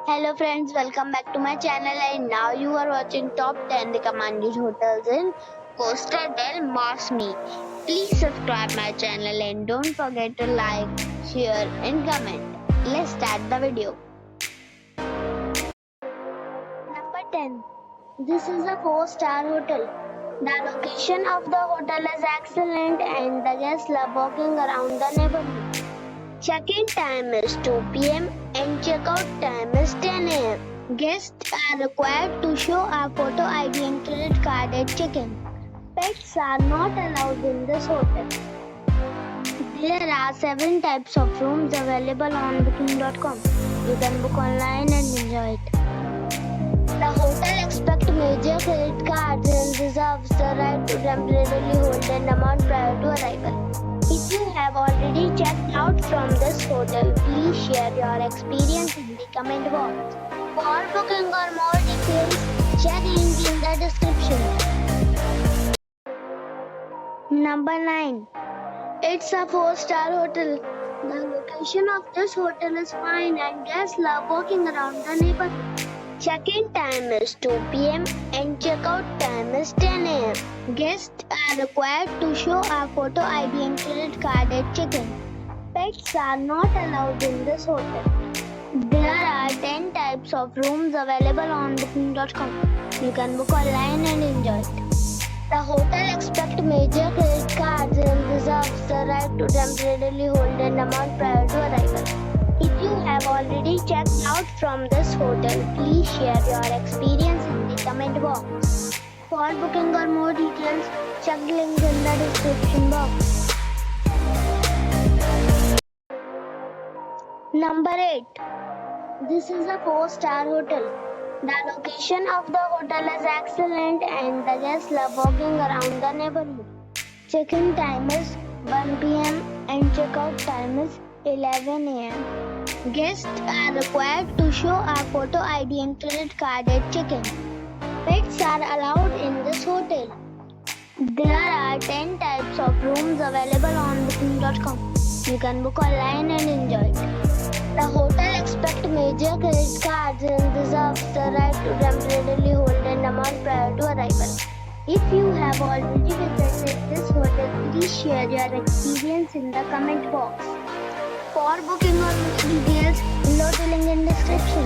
Hello friends, welcome back to my channel and now you are watching top 10 recommended hotels in Costa del Maresme. Please subscribe my channel and don't forget to like, share and comment. Let's start the video. Number 10. This is a 4-star hotel. The location of the hotel is excellent and the guests love walking around the neighborhood. Check-in time is 2 p.m. and check-out time is 10 a.m. Guests are required to show a photo ID and credit card at check-in. Pets are not allowed in this hotel. There are 7 types of rooms available on booking.com. You can book online and enjoy it. The hotel expects major credit cards and reserves the right to temporarily hold an amount prior to arrival. If you have already checked out from this hotel, please share your experience in the comment box. For booking or more details, check link in the description. Number 9. It's a 4-star hotel. The location of this hotel is fine and guests love walking around the neighborhood. Check-in time is 2 p.m. and check-out time is 10 a.m. Guests are required to show a photo ID and credit card at check-in. Pets are not allowed in this hotel. There are 10 types of rooms available on booking.com. You can book online and enjoy it. The hotel expects major credit cards and reserves the right to temporarily hold an amount prior to arrival. If you have already checked out from this hotel, please share your experience in the comment box. For booking or more details, check link in the description box. Number 8. This is a 4-star hotel. The location of the hotel is excellent and the guests love walking around the neighborhood. Check-in time is 1 p.m. and check-out time is 11 a.m. Guests are required to show a photo ID and credit card at check-in. Pets are allowed in this hotel. There are 10 types of rooms available on booking.com. You can book online and enjoy it. The hotel expects major credit cards and reserves the right to temporarily hold an amount prior to arrival. If you have already visited this hotel, please share your experience in the comment box. For booking or more details, below the link in description.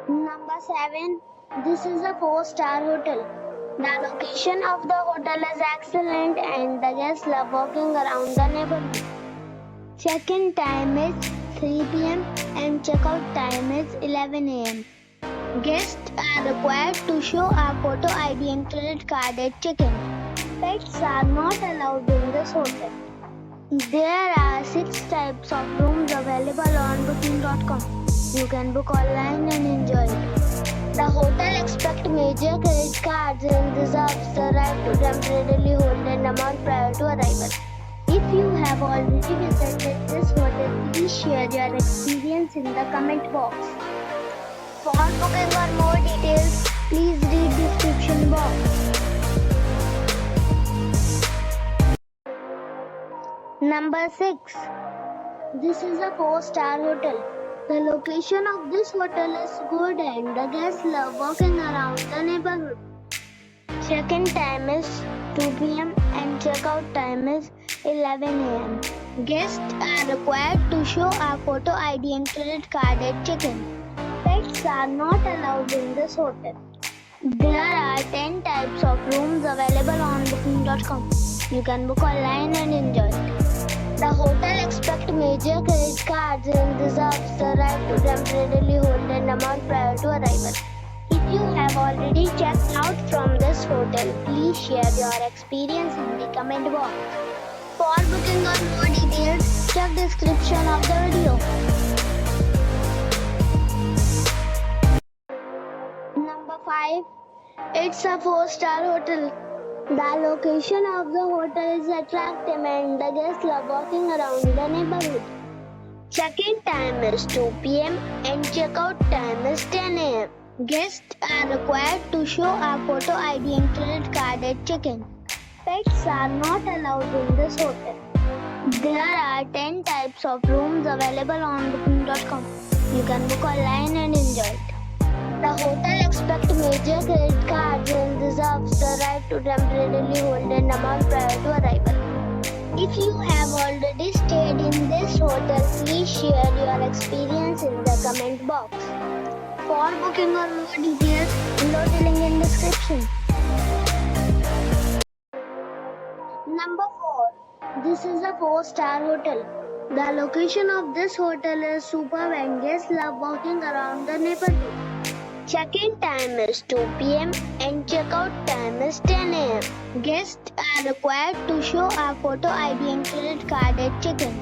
Number 7. This is a 4-star hotel. The location of the hotel is excellent and the guests love walking around the neighborhood. Check-in time is 3 p.m. and check-out time is 11 a.m. Guests are required to show a photo ID and credit card at check-in. Pets are not allowed in this hotel. There are 6 types of rooms available on booking.com. You can book online and enjoy it. The hotel expects major credit cards and reserves the right to temporarily hold an amount prior to arrival. If you have already visited this hotel, please share your experience in the comment box. For booking or more details, please read the description box. Number 6. This is a 4-star hotel. The location of this hotel is good and the guests love walking around the neighborhood. Check-in time is 2 p.m. and check-out time is 11 a.m. Guests are required to show a photo ID and credit card at check-in. Pets are not allowed in this hotel. There are 10 types of rooms available on booking.com. You can book online and enjoy it. The hotel expects major credit cards and reserves the right to temporarily hold an amount prior to arrival. If you have already checked out from this hotel, please share your experience in the comment box. For booking or more details, check description of the video. Number 5. It's a 4-star hotel. The location of the hotel is attractive and the guests love walking around the neighborhood. Check-in time is 2 p.m. and check-out time is 10 a.m. Guests are required to show a photo ID and credit card at check-in. Pets are not allowed in this hotel. There are 10 types of rooms available on booking.com. You can book online and enjoy it. The hotel expects major credit cards and reserves the right to temporarily hold an amount prior to arrival. If you have already stayed in this hotel, please share your experience in the comment box. For booking or more details, below the link in description. Number 4. This is a 4-star hotel. The location of this hotel is superb and guests love walking around the neighborhood. Check-in time is 2 p.m. and check-out time is 10 a.m. Guests are required to show a photo ID and credit card at check-in.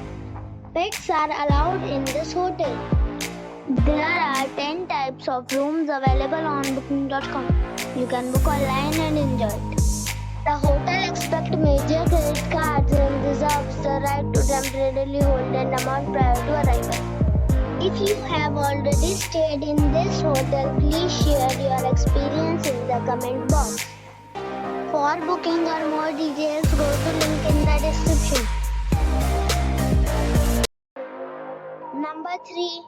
Pets are allowed in this hotel. There are 10 types of rooms available on booking.com. You can book online and enjoy it. The hotel expects major credit cards and reserves the right to temporarily hold an amount prior to arrival. If you have already stayed in this hotel, please share your experience in the comment box. For booking or more details, go to link in the description. Number 3.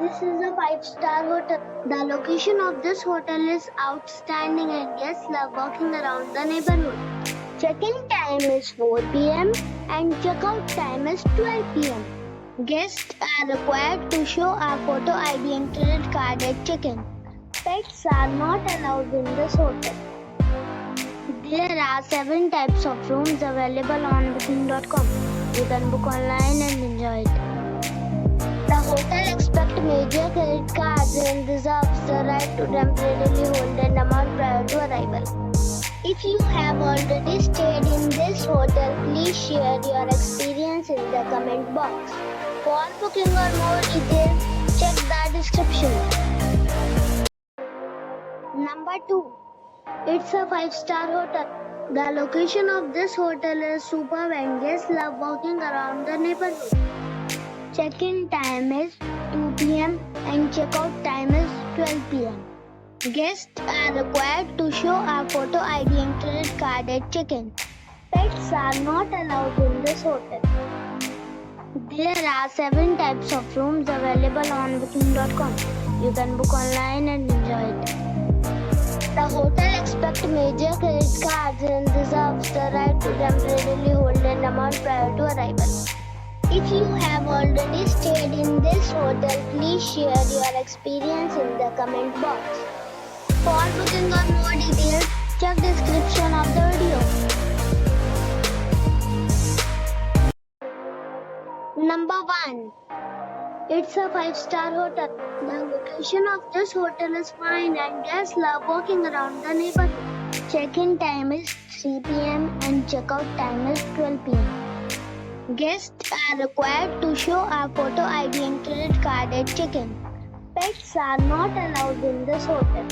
This is a 5-star hotel. The location of this hotel is outstanding and guests love walking around the neighborhood. Check-in time is 4 p.m. and check-out time is 12 p.m. Guests are required to show a photo ID and credit card at check-in. Pets are not allowed in this hotel. There are 7 types of rooms available on booking.com. You can book online and enjoy it. The hotel expects major credit cards and reserves the right to temporarily hold an amount prior to arrival. If you have already stayed in this hotel, please share your experience in the comment box. For booking or more details, check the description. Number 2. It's a 5-star hotel. The location of this hotel is superb and guests love walking around the neighborhood. Check-in time is 2 p.m. and check-out time is 12 p.m. Guests are required to show a photo ID and credit card at check-in. Pets are not allowed in this hotel. There are 7 types of rooms available on booking.com. You can book online and enjoy it. The hotel expects major credit cards and reserves the right to temporarily hold an amount prior to arrival. If you have already stayed in this hotel, please share your experience in the comment box. For booking or more details, check description of the video. Number 1. It's a 5-star hotel. The location of this hotel is fine and guests love walking around the neighborhood. Check-in time is 3 p.m. and check-out time is 12 p.m. Guests are required to show a photo ID and credit card at check-in. Pets are not allowed in this hotel.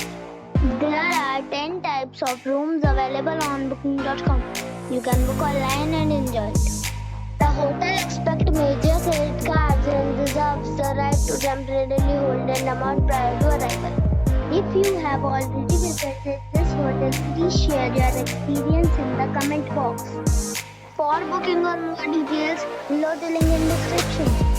There are 10 types of rooms available on booking.com. You can book online and enjoy it. The hotel expects major credit cards and reserves the right to temporarily hold an amount prior to arrival. If you have already visited this hotel, please share your experience in the comment box. For booking or more details, below the link in description.